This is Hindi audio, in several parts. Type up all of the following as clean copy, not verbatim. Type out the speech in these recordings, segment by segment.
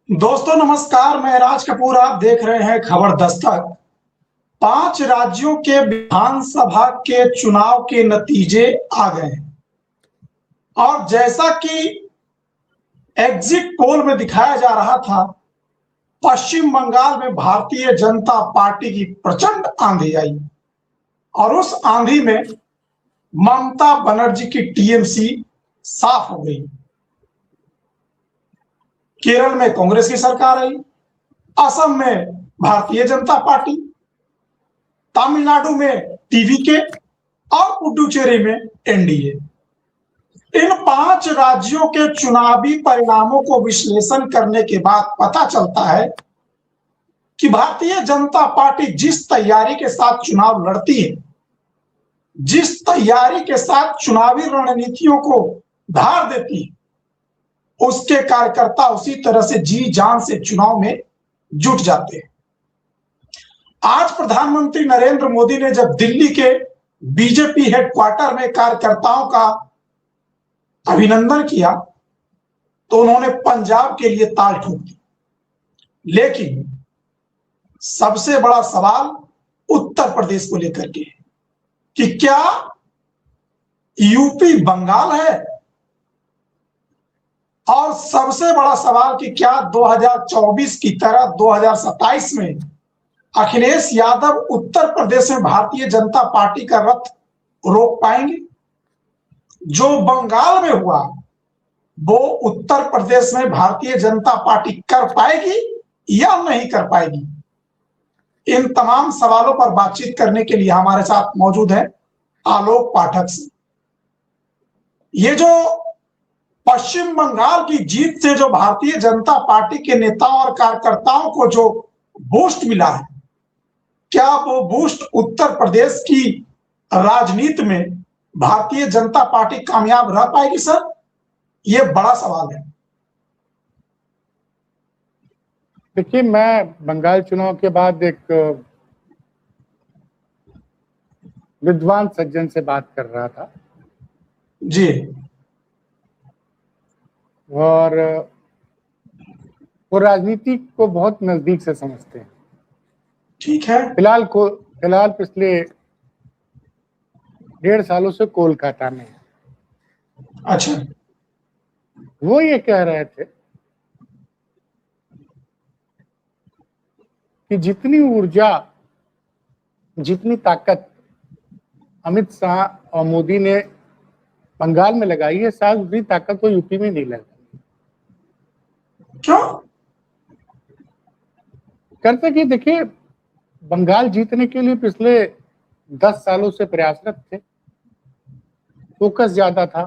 दोस्तों नमस्कार, मैं राज कपूर। आप देख रहे हैं खबर दस्तक। 5 राज्यों के विधानसभा के चुनाव के नतीजे आ गए हैं और जैसा कि एग्जिट पोल में दिखाया जा रहा था, पश्चिम बंगाल में भारतीय जनता पार्टी की प्रचंड आंधी आई और उस आंधी में ममता बनर्जी की टीएमसी साफ हो गई। केरल में कांग्रेस की सरकार आई, असम में भारतीय जनता पार्टी, तमिलनाडु में टीवीके और पुडुचेरी में एनडीए। इन 5 राज्यों के चुनावी परिणामों को विश्लेषण करने के बाद पता चलता है कि भारतीय जनता पार्टी जिस तैयारी के साथ चुनाव लड़ती है, जिस तैयारी के साथ चुनावी रणनीतियों को धार देती है, उसके कार्यकर्ता उसी तरह से जी जान से चुनाव में जुट जाते हैं। आज प्रधानमंत्री नरेंद्र मोदी ने जब दिल्ली के बीजेपी हेडक्वार्टर में कार्यकर्ताओं का अभिनंदन किया तो उन्होंने पंजाब के लिए ताल ठोक दी। लेकिन सबसे बड़ा सवाल उत्तर प्रदेश को लेकर के है कि क्या यूपी बंगाल है, और सबसे बड़ा सवाल कि क्या 2024 की तरह 2027 में अखिलेश यादव उत्तर प्रदेश में भारतीय जनता पार्टी का रथ रोक पाएंगे। जो बंगाल में हुआ वो उत्तर प्रदेश में भारतीय जनता पार्टी कर पाएगी या नहीं कर पाएगी। इन तमाम सवालों पर बातचीत करने के लिए हमारे साथ मौजूद है आलोक पाठक से। ये जो पश्चिम बंगाल की जीत से जो भारतीय जनता पार्टी के नेताओं और कार्यकर्ताओं को जो बूस्ट मिला है, क्या वो बूस्ट उत्तर प्रदेश की राजनीति में भारतीय जनता पार्टी कामयाब रह पाएगी? सर, ये बड़ा सवाल है। देखिए, मैं बंगाल चुनाव के बाद एक विद्वान सज्जन से बात कर रहा था जी, और वो राजनीति को बहुत नजदीक से समझते हैं। ठीक है। फिलहाल पिछले 1.5 सालों से कोलकाता में है। अच्छा, वो ये कह रहे थे कि जितनी ऊर्जा, जितनी ताकत अमित शाह और मोदी ने बंगाल में लगाई है, शायद उतनी ताकत वो यूपी में नहीं लगाई। क्यों? करते कि देखिए, बंगाल जीतने के लिए पिछले 10 सालों से प्रयासरत थे, फोकस ज्यादा था।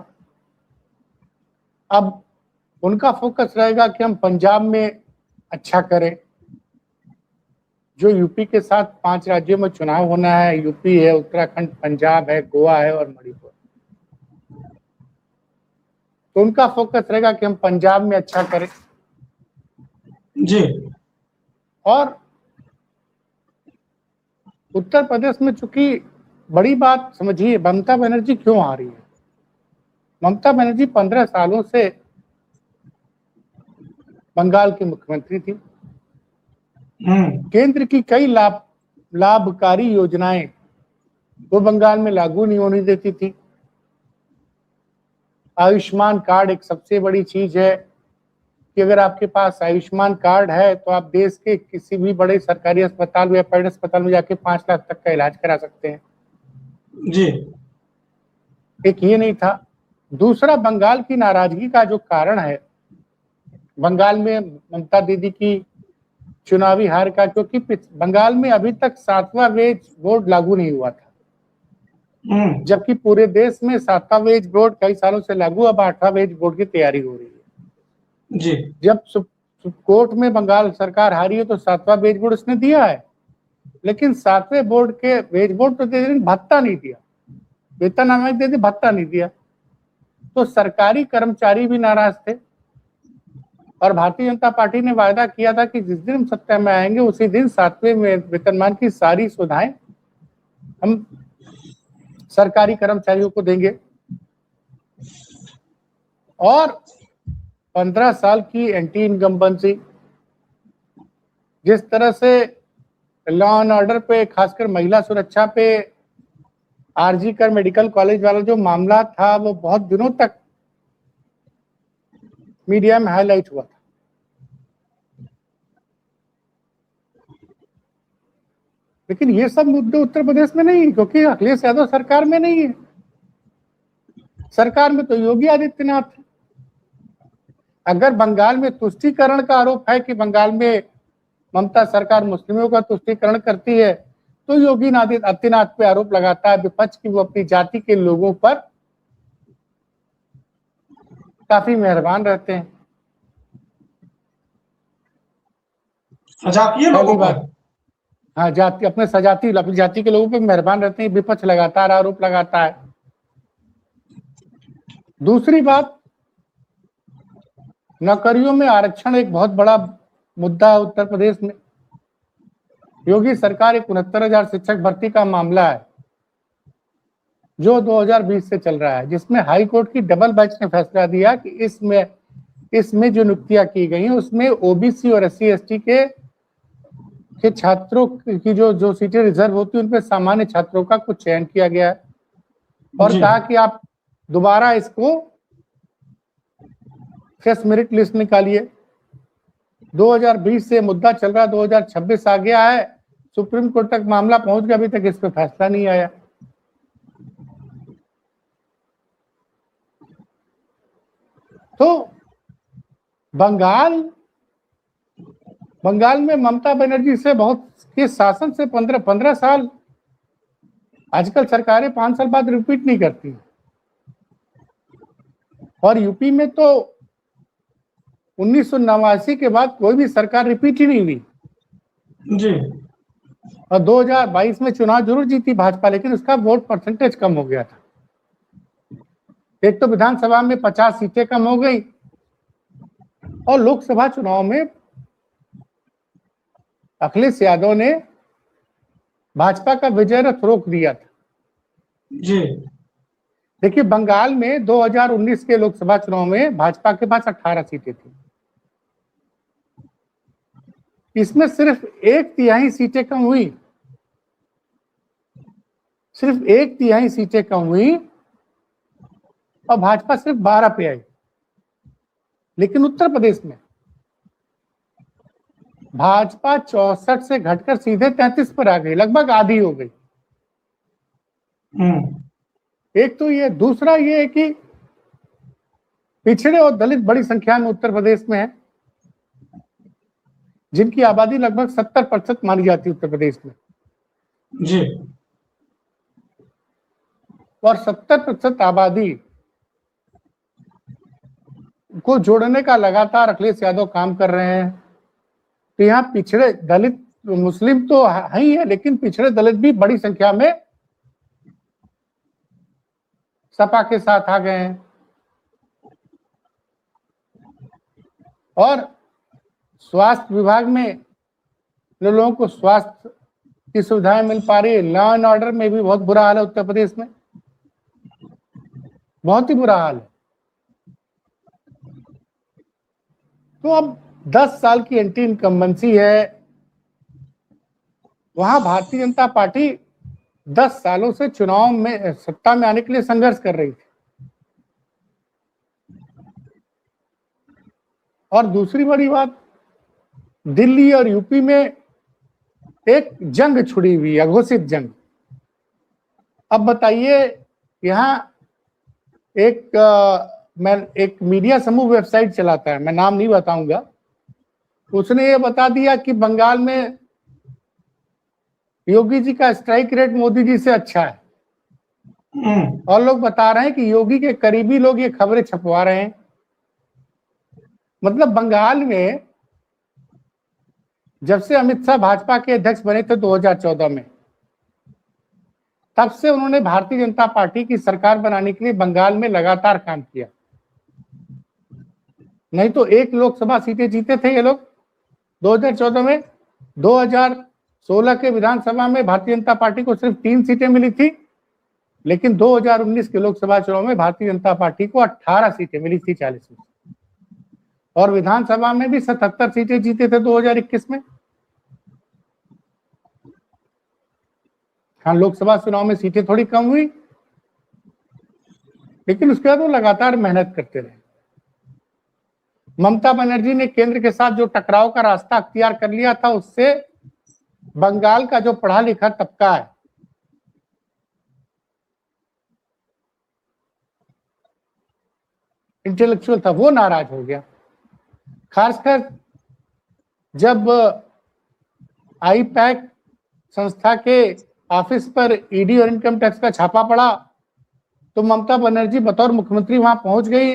अब उनका फोकस रहेगा कि हम पंजाब में अच्छा करें। जो यूपी के साथ 5 राज्यों में चुनाव होना है, यूपी है, उत्तराखंड, पंजाब है, गोवा है और मणिपुर, तो उनका फोकस रहेगा कि हम पंजाब में अच्छा करें। जी। और उत्तर प्रदेश में चूंकि बड़ी बात समझिए, ममता बनर्जी क्यों आ रही है। ममता बनर्जी 15 सालों से बंगाल की मुख्यमंत्री थी। केंद्र की कई लाभकारी योजनाएं वो बंगाल में लागू नहीं होने देती थी। आयुष्मान कार्ड एक सबसे बड़ी चीज है कि अगर आपके पास आयुष्मान कार्ड है तो आप देश के किसी भी बड़े सरकारी अस्पताल या प्राइवेट अस्पताल में जाके 5 लाख तक का इलाज करा सकते हैं। जी। एक ये नहीं था। दूसरा, बंगाल की नाराजगी का जो कारण है, बंगाल में ममता दीदी की चुनावी हार का, क्योंकि बंगाल में अभी तक 7वां वेज बोर्ड लागू नहीं हुआ था, जबकि पूरे देश में 7वां वेज बोर्ड कई सालों से लागू, अब 8वां वेज बोर्ड की तैयारी हो रही है। जी। जब कोर्ट में बंगाल सरकार हारी है तो 7वां वेज बोर्ड उसने दिया है, लेकिन 7वें बोर्ड के वेज बोर्ड तो दे देने, भत्ता नहीं दिया, वेतन आयोग दे दी, भत्ता नहीं दिया। तो सरकारी कर्मचारी भी नाराज थे और भारतीय जनता पार्टी ने वायदा किया था कि जिस दिन हम सत्ता में आएंगे उसी दिन 7वें वेतनमान की सारी सुविधाएं हम सरकारी कर्मचारियों को देंगे। और 15 साल की एंटी इनकम्बेंसी, जिस तरह से लॉ एंड ऑर्डर पे, खासकर महिला सुरक्षा पे, आरजी कर मेडिकल कॉलेज वाला जो मामला था वो बहुत दिनों तक मीडिया में हाईलाइट हुआ था। लेकिन ये सब मुद्दे उत्तर प्रदेश में नहीं, क्योंकि अखिलेश यादव सरकार में नहीं है। सरकार में तो योगी आदित्यनाथ है। अगर बंगाल में तुष्टीकरण का आरोप है कि बंगाल में ममता सरकार मुस्लिमों का तुष्टीकरण करती है, तो योगी आदित्यनाथ पे आरोप लगाता है विपक्ष की वो अपनी जाति के लोगों पर काफी मेहरबान रहते हैं। सजातीय पहली लोगों बात, पर। हाँ, जाति, अपने अपनी जाति के लोगों पर मेहरबान रहते हैं। विपक्ष लगातार आरोप लगाता है। दूसरी बात, नौकरियों में आरक्षण एक बहुत बड़ा मुद्दा है उत्तर प्रदेश में। योगी सरकार एक 69,000 शिक्षक भर्ती का मामला है जो 2020 से चल रहा है, जिसमें हाई कोर्ट की डबल बेंच ने फैसला दिया कि इसमें जो नियुक्तियां की गई हैं उसमें ओबीसी और SC/ST के छात्रों की जो सीटें रिजर्व होती है उनपे सामान्य छात्रों का कुछ चयन किया गया है और जी। कहा कि आप दोबारा इसको फ्रेश मेरिट लिस्ट निकालिए। 2020 से मुद्दा चल रहा, 2026 आ गया है, सुप्रीम कोर्ट तक मामला पहुंच गया, अभी तक इस पर फैसला नहीं आया। तो बंगाल में ममता बनर्जी से बहुत के शासन से 15 साल, आजकल सरकारें 5 साल बाद रिपीट नहीं करती। और यूपी में तो 1989 के बाद कोई भी सरकार रिपीट ही नहीं हुई जी। और 2022 में चुनाव जरूर जीती भाजपा, लेकिन उसका वोट परसेंटेज कम हो गया था। एक तो विधानसभा में 50 सीटें कम हो गई और लोकसभा चुनाव में अखिलेश यादव ने भाजपा का विजय रथ रोक दिया था। जी। देखिए, बंगाल में 2019 के लोकसभा चुनाव में भाजपा के पास 18 सीटें थी। इसमें सिर्फ 1/3 सीटें कम हुई, सिर्फ 1/3 सीटें कम हुई और भाजपा सिर्फ 12 पे आई। लेकिन उत्तर प्रदेश में भाजपा 64 से घटकर सीधे 33 पर आ गई, लगभग आधी हो गई। एक तो ये, दूसरा ये है कि पिछड़े और दलित बड़ी संख्या में उत्तर प्रदेश में है, जिनकी आबादी लगभग 70% मानी जाती है उत्तर प्रदेश में जी। और 70% आबादी को जोड़ने का लगातार अखिलेश यादव काम कर रहे हैं। तो यहाँ पिछड़े दलित मुस्लिम तो है ही है, लेकिन पिछड़े दलित भी बड़ी संख्या में सपा के साथ आ गए हैं। और स्वास्थ्य विभाग में जो लोगों को स्वास्थ्य की सुविधाएं मिल पा रही है, लॉ एंड ऑर्डर में भी बहुत बुरा हाल है उत्तर प्रदेश में, बहुत ही बुरा हाल है। तो अब 10 साल की एंटी इनकम्बेंसी है। वहां भारतीय जनता पार्टी 10 सालों से चुनाव में सत्ता में आने के लिए संघर्ष कर रही थी। और दूसरी बड़ी बात, दिल्ली और यूपी में एक जंग छुड़ी हुई, अघोषित जंग। अब बताइए, यहाँ एक मीडिया समूह वेबसाइट चलाता है, मैं नाम नहीं बताऊंगा, उसने ये बता दिया कि बंगाल में योगी जी का स्ट्राइक रेट मोदी जी से अच्छा है। और लोग बता रहे हैं कि योगी के करीबी लोग ये खबरें छपवा रहे हैं। मतलब बंगाल में जब से अमित शाह भाजपा के अध्यक्ष बने थे 2014 में, तब से उन्होंने भारतीय जनता पार्टी की सरकार बनाने के लिए बंगाल में लगातार काम किया। नहीं तो 1 लोकसभा सीटें जीते थे ये लोग 2014 में। 2016 के विधानसभा में भारतीय जनता पार्टी को सिर्फ 3 सीटें मिली थी, लेकिन 2019 के लोकसभा चुनाव में भारतीय जनता पार्टी को 18 सीटें मिली थी 40 में। और विधानसभा में भी 77 सीटें जीते थे 2021 में। हाँ, लोकसभा चुनाव में सीटें थोड़ी कम हुई, लेकिन उसके बाद वो लगातार मेहनत करते रहे। ममता बनर्जी ने केंद्र के साथ जो टकराव का रास्ता अख्तियार कर लिया था, उससे बंगाल का जो पढ़ा लिखा तबका है, इंटेलेक्चुअल था, वो नाराज हो गया। खासकर जब आईपैक संस्था के ऑफिस पर ईडी और इनकम टैक्स का छापा पड़ा, तो ममता बनर्जी बतौर मुख्यमंत्री वहां पहुंच गई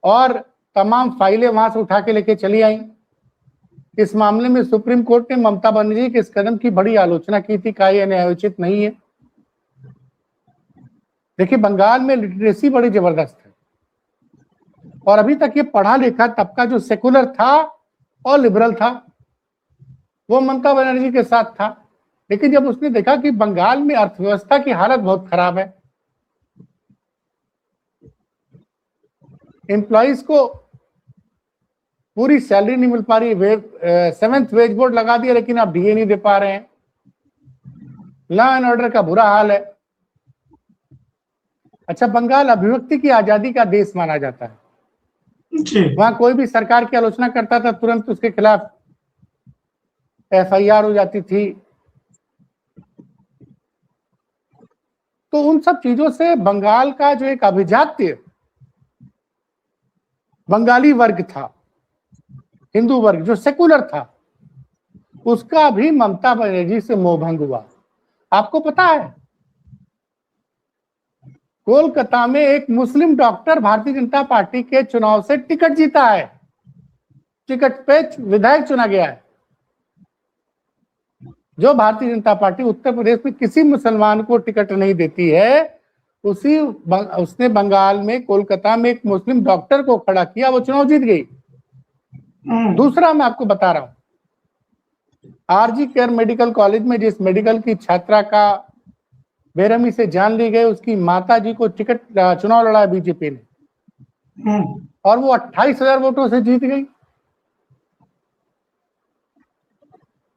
और तमाम फाइलें वहां से उठा के लेके चली आई। इस मामले में सुप्रीम कोर्ट ने ममता बनर्जी के इस कदम की बड़ी आलोचना की थी, कहा यह न्यायोचित नहीं है। देखिए, बंगाल में लिटरेसी बड़ी जबरदस्त है और अभी तक ये पढ़ा लिखा तबका जो सेकुलर था और लिबरल था, वो ममता बनर्जी के साथ था। लेकिन जब उसने देखा कि बंगाल में अर्थव्यवस्था की हालत बहुत खराब है, एम्प्लॉइज को पूरी सैलरी नहीं मिल पा रही, 7th वेज बोर्ड लगा दिया लेकिन आप डीए नहीं दे पा रहे हैं, लॉ एंड ऑर्डर का बुरा हाल है। अच्छा, बंगाल अभिव्यक्ति की आजादी का देश माना जाता है, वहां कोई भी सरकार की आलोचना करता था तुरंत उसके खिलाफ एफआईआर हो जाती थी। तो उन सब चीजों से बंगाल का जो एक अभिजात्य बंगाली वर्ग था, हिंदू वर्ग जो सेकुलर था, उसका भी ममता बनर्जी से मोहभंग हुआ। आपको पता है, कोलकाता में एक मुस्लिम डॉक्टर भारतीय जनता पार्टी के चुनाव से टिकट जीता है, टिकट पे विधायक चुना गया है। जो भारतीय जनता पार्टी उत्तर प्रदेश में किसी मुसलमान को टिकट नहीं देती है, उसने बंगाल में कोलकाता में एक मुस्लिम डॉक्टर को खड़ा किया, वो चुनाव जीत गई। दूसरा मैं आपको बता रहा हूं, आरजी केयर मेडिकल कॉलेज में जिस मेडिकल की छात्रा का बेरहमी से जान ली गई, उसकी माता जी को टिकट चुनाव लड़ा बीजेपी ने और वो 28,000 वोटों से जीत गई।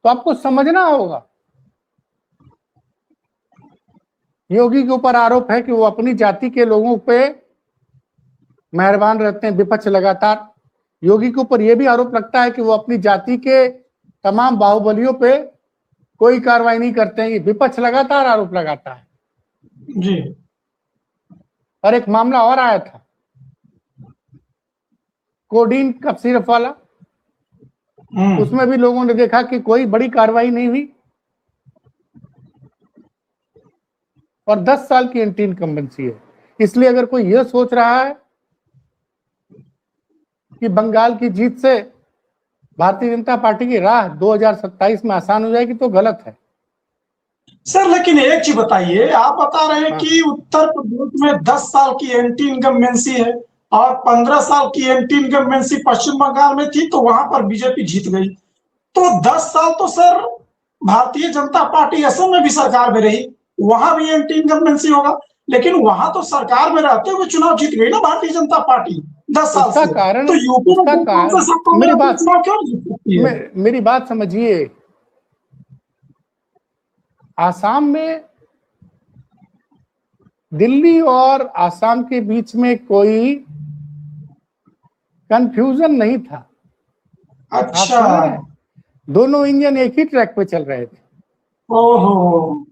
तो आपको समझना होगा, योगी के ऊपर आरोप है कि वो अपनी जाति के लोगों पे मेहरबान रहते हैं, विपक्ष लगातार योगी के ऊपर यह भी आरोप लगता है कि वो अपनी जाति के तमाम बाहुबलियों पे कोई कार्रवाई नहीं करते हैं। ये विपक्ष लगातार आरोप लगाता है जी। और एक मामला और आया था कोडीन कफ सिरप वाला, उसमें भी लोगों ने देखा कि कोई बड़ी कार्रवाई नहीं हुई और 10 साल की एंटी इनकम्बेंसी है। इसलिए अगर कोई यह सोच रहा है कि बंगाल की जीत से भारतीय जनता पार्टी की राह 2027 में आसान हो जाएगी, तो गलत है सर। लेकिन एक चीज बताइए, आप बता रहे हैं कि उत्तर प्रदेश में 10 साल की एंटी इनकम्बेंसी है और 15 साल की एंटी इनकम्बेंसी पश्चिम बंगाल में थी, तो वहां पर बीजेपी जीत गई। तो 10 साल तो सर भारतीय जनता पार्टी असम में भी सरकार में रही, वहां भी एंटी इनकम्बेंसी होगा, लेकिन वहां तो सरकार में रहते हुए चुनाव जीत गई ना भारतीय जनता पार्टी 10 साल से। कारण, तो यूपी में चुनाव क्यों जीत सकती है? मेरी बात समझिए, आसाम में दिल्ली और आसाम के बीच में कोई कंफ्यूजन नहीं था। अच्छा, दोनों इंजन एक ही ट्रैक पे चल रहे थे। ओहो।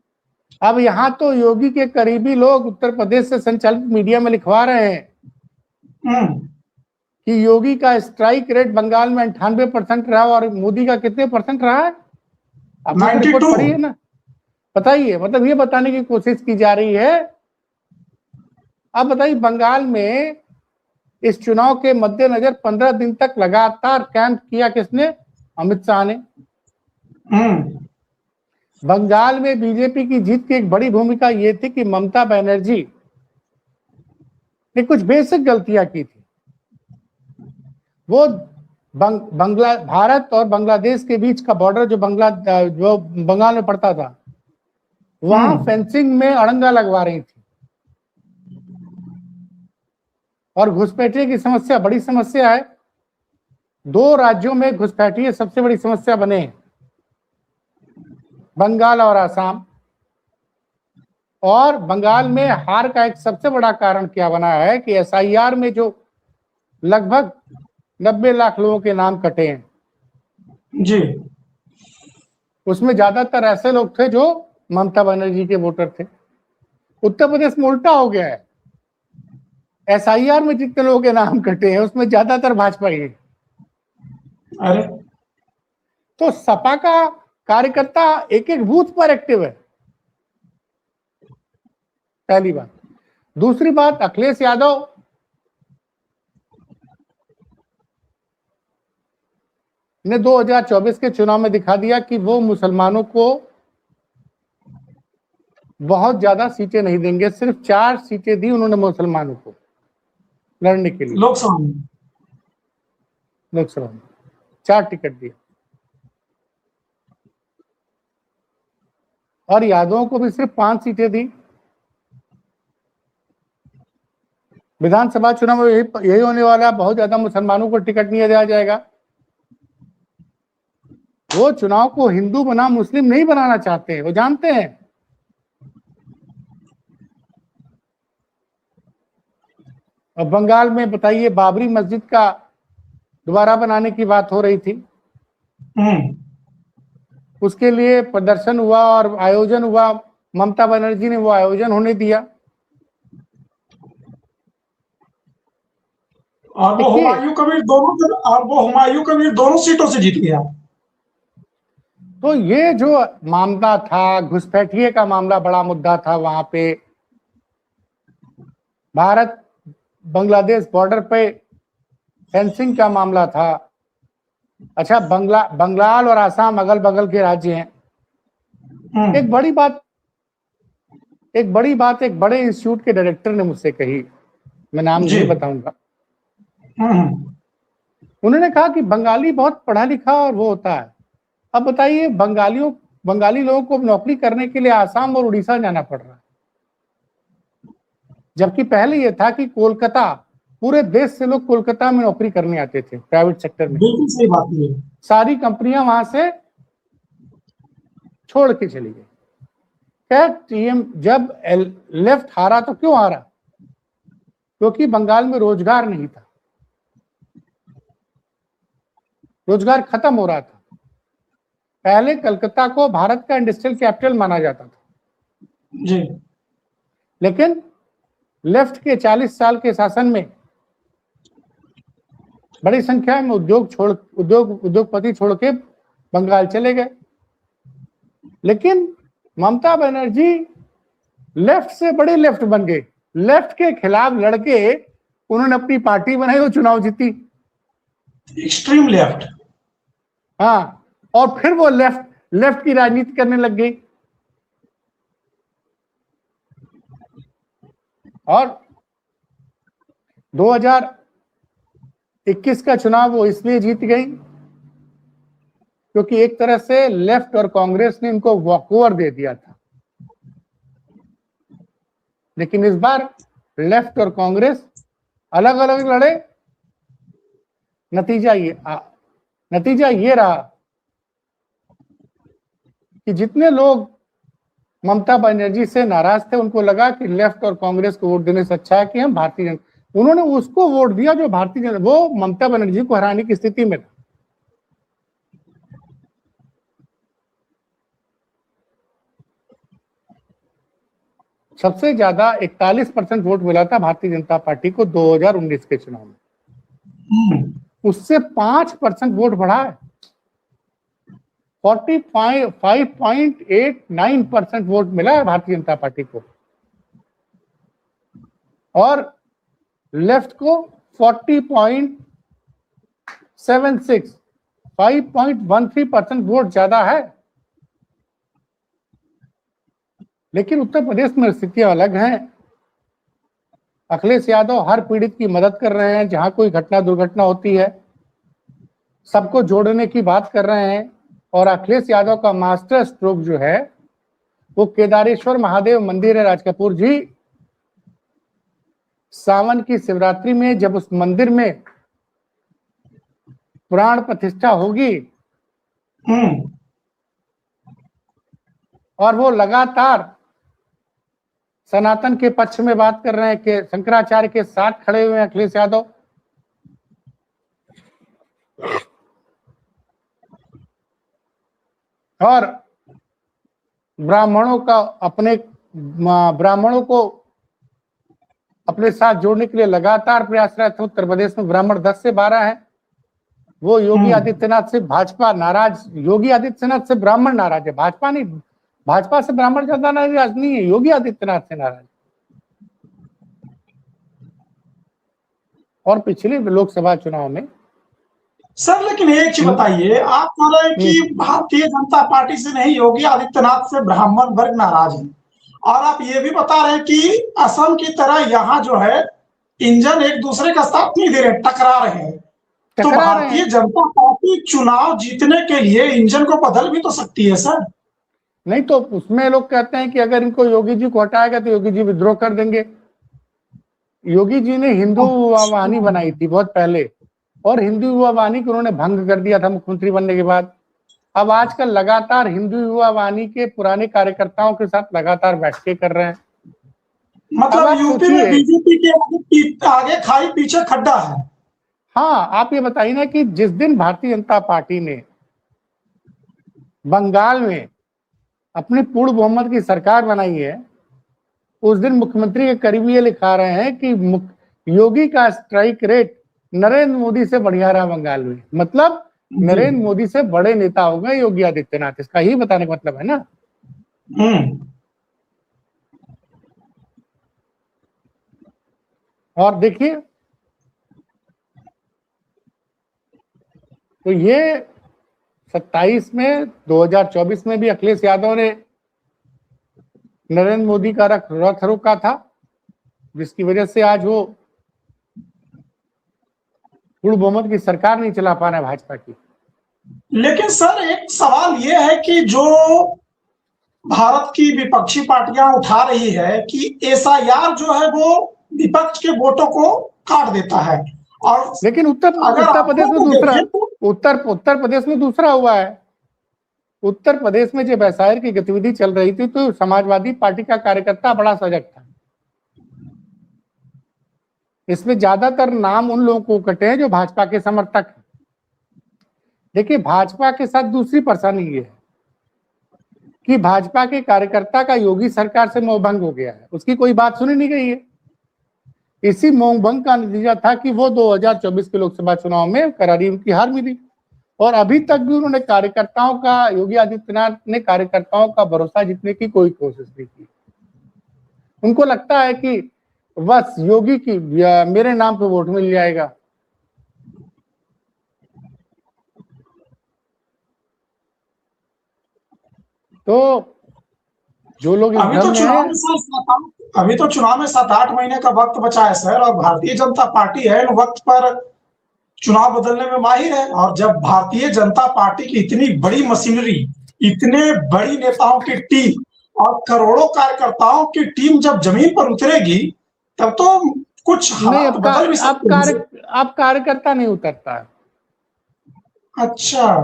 अब यहां तो योगी के करीबी लोग उत्तर प्रदेश से संचालित मीडिया में लिखवा रहे हैं कि योगी का स्ट्राइक रेट बंगाल में 98% रहा और मोदी का कितने परसेंट रहा है? आपने रिपोर्ट पढ़ी है ना? बताइए, मतलब ये बताने की कोशिश की जा रही है। अब बताइए, बंगाल में इस चुनाव के मद्देनजर 15 दिन तक लगातार कैंप किया किसने? अमित शाह ने। बंगाल में बीजेपी की जीत की एक बड़ी भूमिका ये थी कि ममता बनर्जी ने कुछ बेसिक गलतियां की थी। वो भारत और बांग्लादेश के बीच का बॉर्डर जो बंगाल में पड़ता था, वहां फेंसिंग में अड़ंगा लगवा रही थी और घुसपैठिए की समस्या बड़ी समस्या है। 2 राज्यों में घुसपैठिए सबसे बड़ी समस्या बने हैं, बंगाल और आसाम। और बंगाल में हार का एक सबसे बड़ा कारण क्या बना है कि एसआईआर में जो लगभग 90 लाख लोगों के नाम कटे हैं, जी, उसमें ज्यादातर ऐसे लोग थे जो ममता बनर्जी के वोटर थे। उत्तर प्रदेश में उल्टा हो गया है, एसआईआर में जितने लोगों के नाम कटे हैं उसमें ज्यादातर भाजपा ही है। अरे तो सपा का कार्यकर्ता एक एक बूथ पर एक्टिव है, पहली बात। दूसरी बात, अखिलेश यादव ने 2024 के चुनाव में दिखा दिया कि वो मुसलमानों को बहुत ज्यादा सीटें नहीं देंगे। सिर्फ 4 सीटें दी उन्होंने मुसलमानों को लड़ने के लिए, लोकसभा में। लोकसभा में 4 टिकट दिए, और यादवों को भी सिर्फ 5 सीटें दी। विधानसभा चुनाव में यही होने वाला, बहुत ज्यादा मुसलमानों को टिकट नहीं दिया जाएगा। वो चुनाव को हिंदू बना मुस्लिम नहीं बनाना चाहते हैं, वो जानते हैं। और बंगाल में बताइए, बाबरी मस्जिद का दोबारा बनाने की बात हो रही थी, उसके लिए प्रदर्शन हुआ और आयोजन हुआ, ममता बनर्जी ने वो आयोजन होने दिया। और वो हुमायूं कबीर दोनों सीटों से जीत गया। तो ये जो मामला था, घुसपैठिए का मामला बड़ा मुद्दा था वहां पे, भारत बांग्लादेश बॉर्डर पे फेंसिंग का मामला था। अच्छा, बंगाल और आसाम अगल बगल के राज्य हैं। एक बड़ी बात एक बड़े इंस्टीट्यूट के डायरेक्टर ने मुझसे कही, मैं नाम नहीं बताऊंगा। उन्होंने कहा कि बंगाली बहुत पढ़ा लिखा और वो होता है। अब बताइए, बंगाली लोगों को नौकरी करने के लिए आसाम और उड़ीसा जाना पड़ रहा है, जबकि पहले यह था कि कोलकाता, पूरे देश से लोग कोलकाता में नौकरी करने आते थे प्राइवेट सेक्टर में। बिल्कुल सही बात है। सारी कंपनियां वहां से छोड़ के चली गई। क्या टीएम जब लेफ्ट हारा तो क्यों हारा? क्योंकि बंगाल में रोजगार नहीं था, रोजगार खत्म हो रहा था। पहले कलकत्ता को भारत का इंडस्ट्रियल कैपिटल माना जाता था जी, लेकिन लेफ्ट के 40 साल के शासन में बड़ी संख्या में उद्योगपति छोड़ के बंगाल चले गए। लेकिन ममता बनर्जी लेफ्ट से बड़े लेफ्ट बन गए, लेफ्ट के खिलाफ लड़के उन्होंने अपनी पार्टी बनाई, वो चुनाव जीती, एक्सट्रीम लेफ्ट। हाँ, और फिर वो लेफ्ट की राजनीति करने लग गई। और 2021 का चुनाव वो इसलिए जीत गई क्योंकि एक तरह से लेफ्ट और कांग्रेस ने इनको वॉकओवर दे दिया था। लेकिन इस बार लेफ्ट और कांग्रेस अलग अलग लड़े, नतीजा ये रहा कि जितने लोग ममता बनर्जी से नाराज थे, उनको लगा कि लेफ्ट और कांग्रेस को वोट देने से अच्छा है कि हम भारतीय जनता, उन्होंने उसको वोट दिया जो भारतीय जनता, वो ममता बनर्जी को हराने की स्थिति में था। सबसे ज्यादा 41% वोट मिला था भारतीय जनता पार्टी को 2019 के चुनाव में, उससे 5% वोट बढ़ा है। 45.89% वोट मिला है भारतीय जनता पार्टी को, और लेफ्ट को 40.76, 5.13% वोट ज्यादा है। लेकिन उत्तर प्रदेश में स्थितियां अलग हैं। अखिलेश यादव हर पीड़ित की मदद कर रहे हैं, जहां कोई दुर्घटना होती है सबको जोड़ने की बात कर रहे हैं। और अखिलेश यादव का मास्टर स्ट्रोक जो है वो केदारेश्वर महादेव मंदिर है राजकपूर जी। सावन की शिवरात्रि में जब उस मंदिर में प्राण प्रतिष्ठा होगी और वो लगातार सनातन के पक्ष में बात कर रहे हैं कि शंकराचार्य के साथ खड़े हुए हैं अखिलेश यादव। और ब्राह्मणों को अपने साथ जोड़ने के लिए लगातार प्रयासरत है। उत्तर प्रदेश में ब्राह्मण 10 से 12 है। वो योगी आदित्यनाथ से भाजपा नाराज, योगी आदित्यनाथ से ब्राह्मण नाराज है, भाजपा नहीं। भाजपा से ब्राह्मण ज्यादा नाराज नहीं है, योगी आदित्यनाथ से नाराज। और पिछले लोकसभा चुनाव में सर, लेकिन एक चीज बताइए, आप कह रहे हैं कि भारतीय जनता पार्टी से नहीं, योगी आदित्यनाथ से ब्राह्मण वर्ग नाराज है, और आप ये भी बता रहे हैं कि असम की तरह यहाँ जो है इंजन एक दूसरे का साथ नहीं दे रहे, टकरा रहे हैं। तो भारतीय जनता पार्टी चुनाव जीतने के लिए इंजन को बदल भी तो सकती है सर। नहीं तो उसमें लोग कहते हैं कि अगर इनको योगी जी को हटाएगा तो योगी जी विद्रोह कर देंगे। योगी जी ने हिंदू युवा वाहिनी बनाई थी बहुत पहले, और हिंदू युवा वाहिनी को उन्होंने भंग कर दिया था मुख्यमंत्री बनने के बाद। अब आजकल लगातार हिंदू युवा वाहिनी के पुराने कार्यकर्ताओं के साथ लगातार बैठकें कर रहे हैं। मतलब यूपी में बीजेपी के आगे खाई पीछे खड्डा है। हाँ, आप ये बताइए ना कि जिस दिन भारतीय जनता पार्टी ने बंगाल में अपनी पूर्ण बहुमत की सरकार बनाई है, उस दिन मुख्यमंत्री के करीबी ये लिखा रहे हैं कि योगी का स्ट्राइक रेट नरेंद्र मोदी से बढ़िया रहा बंगाल में। मतलब नरेंद्र मोदी से बड़े नेता हो गए योगी आदित्यनाथ, इसका ही बताने का मतलब है ना। और देखिए, तो ये 27 में 2024 में भी अखिलेश यादव ने नरेंद्र मोदी का रथ रोका था, जिसकी वजह से आज वो पूर्ण बहुमत की सरकार नहीं चला पा रहे भाजपा की। लेकिन सर, एक सवाल ये है कि जो भारत की विपक्षी पार्टियां उठा रही है कि एसआईआर जो है वो विपक्ष के वोटों को काट देता है, और लेकिन उत्तर प्रदेश में दूसरा, उत्तर प्रदेश में दूसरा हुआ है। उत्तर प्रदेश में जब एसआईआर की गतिविधि चल रही थी तो समाजवादी पार्टी का कार्यकर्ता बड़ा सजग था। इसमें ज्यादातर नाम उन लोगों को कटे हैं जो भाजपा के समर्थक हैं। देखिए, भाजपा के साथ दूसरी परेशानी ये है कि भाजपा के कार्यकर्ता का योगी सरकार से मोहभंग हो गया है, उसकी कोई बात सुनी नहीं गई है। इसी मोहभंग का नतीजा था कि वो 2024 के लोकसभा चुनाव में करारी उनकी हार मिली, और अभी तक भी उन्होंने कार्यकर्ताओं का, योगी आदित्यनाथ ने कार्यकर्ताओं का भरोसा जीतने की कोई कोशिश नहीं की। उनको लगता है कि बस योगी की मेरे नाम पे वोट मिल जाएगा। तो जो लोग अभी तो चुनाव में 7-8 महीने का वक्त बचा है सर, और भारतीय जनता पार्टी है वक्त पर चुनाव बदलने में माहिर है। और जब भारतीय जनता पार्टी की इतनी बड़ी मशीनरी, इतने बड़ी नेताओं की टीम और करोड़ों कार्यकर्ताओं की टीम जब जमीन पर उतरेगी, तब तो कुछ हालात बदल भी सकते हैं। अब कार्यकर्ता नहीं उतरता है। अच्छा,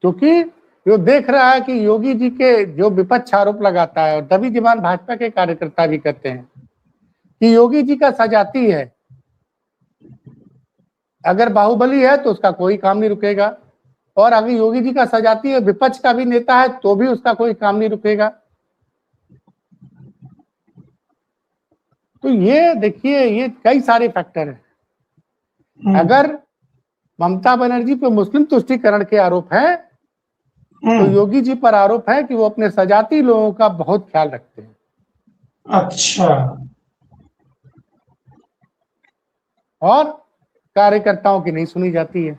क्योंकि जो देख रहा है कि योगी जी के जो विपक्ष आरोप लगाता है, और तभी जवान भाजपा के कार्यकर्ता भी कहते हैं कि योगी जी का सजाती है, अगर बाहुबली है तो उसका कोई काम नहीं रुकेगा, और अगर योगी जी का सजाती है विपक्ष का भी नेता है तो भी उसका कोई काम नहीं रुकेगा। तो ये देखिए, ये कई सारे फैक्टर हैं। अगर ममता बनर्जी पे मुस्लिम तुष्टीकरण के आरोप हैं, तो योगी जी पर आरोप है कि वो अपने सजाती लोगों का बहुत ख्याल रखते हैं। अच्छा, और कार्यकर्ताओं की नहीं सुनी जाती है।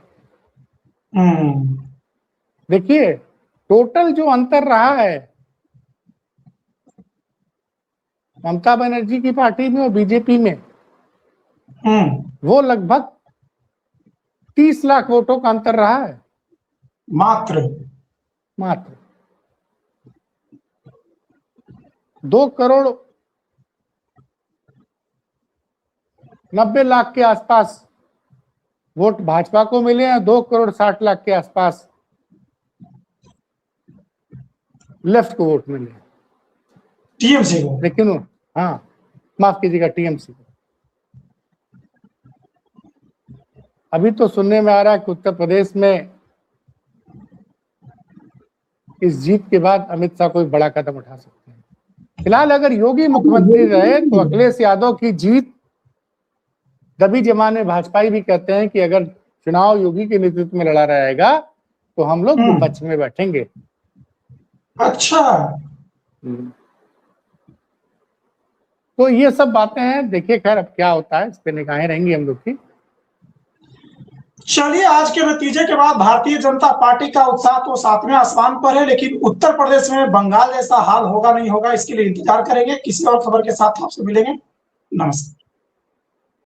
देखिए, टोटल जो अंतर रहा है ममता बनर्जी की पार्टी में और बीजेपी में, वो लगभग 30 लाख वोटों का अंतर रहा है। मात्र 2 करोड़ 90 लाख के आसपास वोट भाजपा को मिले हैं, 2 करोड़ 60 लाख के आसपास लेफ्ट को वोट मिले हैं। टीएमसी को। लेकिन हाँ, माफ कीजिएगा, टीएमसी को। अभी तो सुनने में आ रहा है कि उत्तर प्रदेश में इस जीत के बाद अमित शाह कोई बड़ा कदम उठा सकते हैं। फिलहाल अगर योगी मुख्यमंत्री रहे तो अखिलेश यादव की जीत दबी जमाने भाजपाई भी कहते हैं कि अगर चुनाव योगी के नेतृत्व में लड़ा रहेगा तो हम लोग विपक्ष में बैठेंगे। अच्छा, तो ये सब बातें हैं, देखिए खैर अब क्या होता है, इस पे निगाहें रहेंगी हम लोग की। चलिए, आज के नतीजे के बाद भारतीय जनता पार्टी का उत्साह तो 7वें आसमान पर है, लेकिन उत्तर प्रदेश में बंगाल जैसा हाल होगा नहीं होगा इसके लिए इंतजार करेंगे। किसी और खबर के साथ आपसे मिलेंगे। नमस्कार।